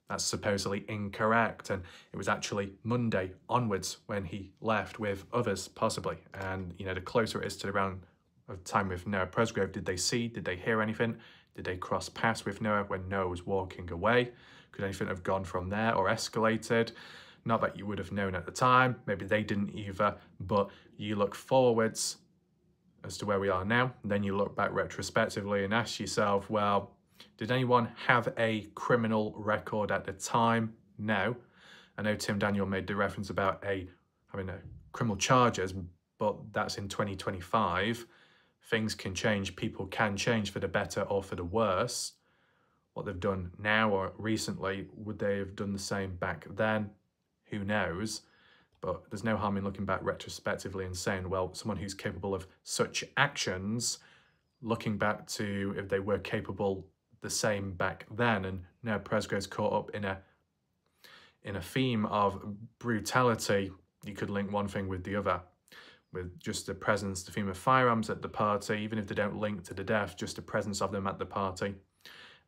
that's supposedly incorrect, and it was actually Monday onwards when he left with others, possibly. And, you know, the closer it is to the round of time with Noah Presgrove, did they hear anything? Did they cross paths with Noah when Noah was walking away? Could anything have gone from there or escalated? Not that you would have known at the time, maybe they didn't either, but you look forwards as to where we are now, and then you look back retrospectively and ask yourself, well, did anyone have a criminal record at the time? No. I know Tim Daniel made the reference about having criminal charges, but that's in 2025. Things can change, people can change for the better or for the worse. What they've done now or recently, would they have done the same back then? Who knows? But there's no harm in looking back retrospectively and saying, well, someone who's capable of such actions, looking back to if they were capable the same back then. And now Presgrove's caught up in a theme of brutality. You could link one thing with the other, with just the presence, the theme of firearms at the party, even if they don't link to the death, just the presence of them at the party,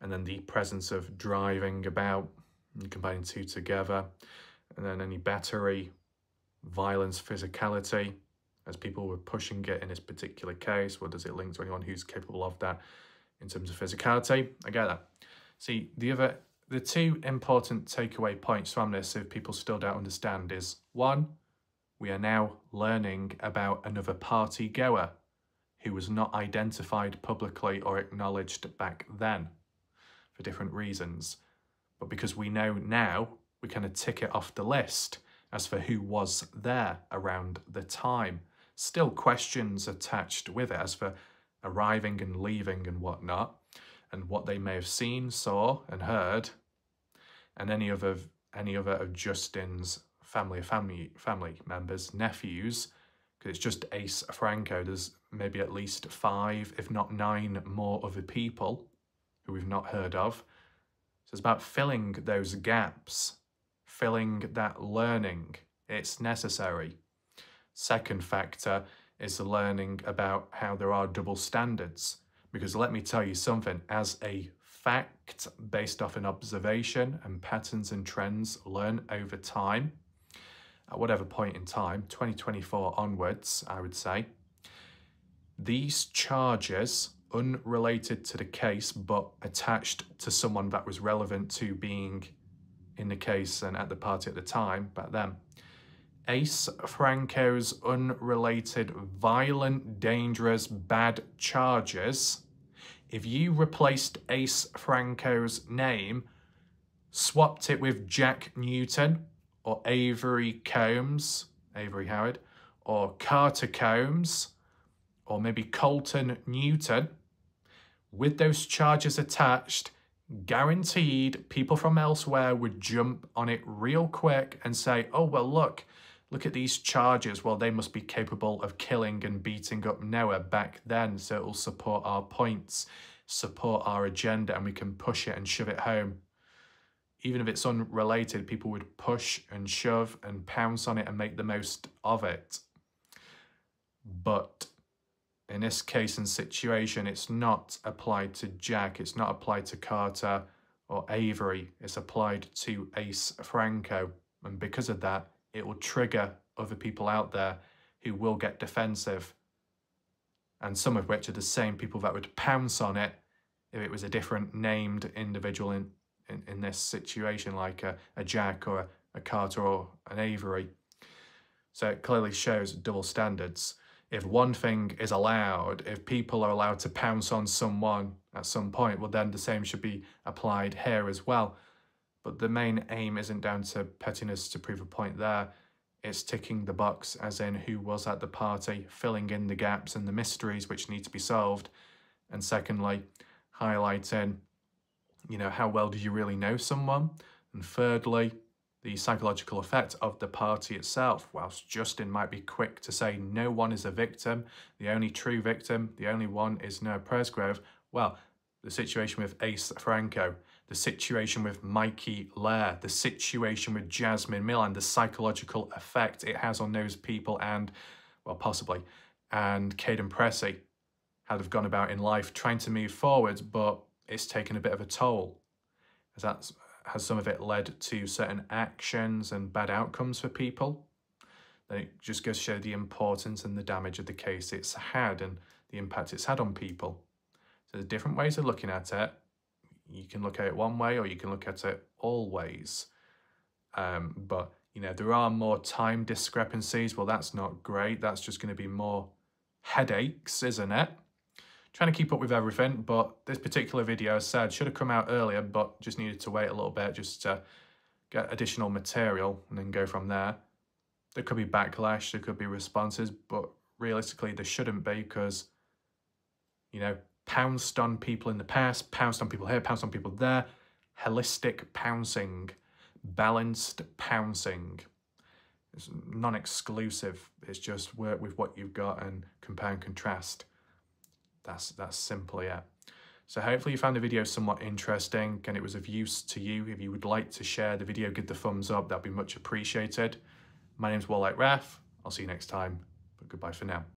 and then the presence of driving about and combining two together. And then any battery, violence, physicality, as people were pushing it in this particular case. What does it link to anyone who's capable of that in terms of physicality? I get that. See, the two important takeaway points from this, if people still don't understand, is one, we are now learning about another party goer who was not identified publicly or acknowledged back then for different reasons. But because we know now, we kind of tick it off the list as for who was there around the time. Still questions attached with it as for arriving and leaving and whatnot, and what they may have seen, saw and heard, and any other of Justin's family members, nephews, because it's just Ace Franco. There's maybe at least 5, if not 9 more other people who we've not heard of. So it's about filling those gaps, filling that learning. It's necessary. Second factor is the learning about how there are double standards. Because let me tell you something, as a fact based off an observation and patterns and trends learn over time, at whatever point in time, 2024 onwards, I would say, these charges, unrelated to the case, but attached to someone that was relevant to being in the case and at the party at the time, back then, Ace Franco's unrelated, violent, dangerous, bad charges, if you replaced Ace Franco's name, swapped it with Jack Newton, or Avery Howard, or Carter Combs, or maybe Colton Newton, with those charges attached, guaranteed people from elsewhere would jump on it real quick and say, oh, well, look at these charges. Well, they must be capable of killing and beating up Noah back then, so it will support our points, support our agenda, and we can push it and shove it home. Even if it's unrelated, people would push and shove and pounce on it and make the most of it. But in this case and situation, it's not applied to Jack, it's not applied to Carter or Avery, it's applied to Ace Franco. And because of that, it will trigger other people out there who will get defensive. And some of which are the same people that would pounce on it if it was a different named individual in this situation, like a Jack or a Carter or an Avery. So it clearly shows double standards. If one thing is allowed, if people are allowed to pounce on someone at some point, well, then the same should be applied here as well. But the main aim isn't down to pettiness to prove a point there. It's ticking the box, as in who was at the party, filling in the gaps and the mysteries which need to be solved. And secondly, highlighting, how well do you really know someone? And thirdly, the psychological effect of the party itself. Whilst Justin might be quick to say no one is a victim, the only true victim, the only one is Noah Presgrove, well, the situation with Ace Franco, the situation with Mikey Lair, the situation with Jasmine Millan, the psychological effect it has on those people and, well, possibly, and Caden Pressey, how they've gone about in life trying to move forwards, but it's taken a bit of a toll. Has some of it led to certain actions and bad outcomes for people? Then it just goes to show the importance and the damage of the case it's had and the impact it's had on people. So there's different ways of looking at it. You can look at it one way or you can look at it all ways. But, there are more time discrepancies. Well, that's not great. That's just going to be more headaches, isn't it? Trying to keep up with everything, but this particular video, as I said, should have come out earlier, but just needed to wait a little bit just to get additional material and then go from there. There could be backlash, there could be responses, but realistically there shouldn't be because, pounced on people in the past, pounced on people here, pounced on people there, holistic pouncing, balanced pouncing. It's non-exclusive, it's just work with what you've got and compare and contrast. That's simply it. So hopefully you found the video somewhat interesting and it was of use to you. If you would like to share the video, give the thumbs up, that'd be much appreciated. My name's Warlike Ref. I'll see you next time, but goodbye for now.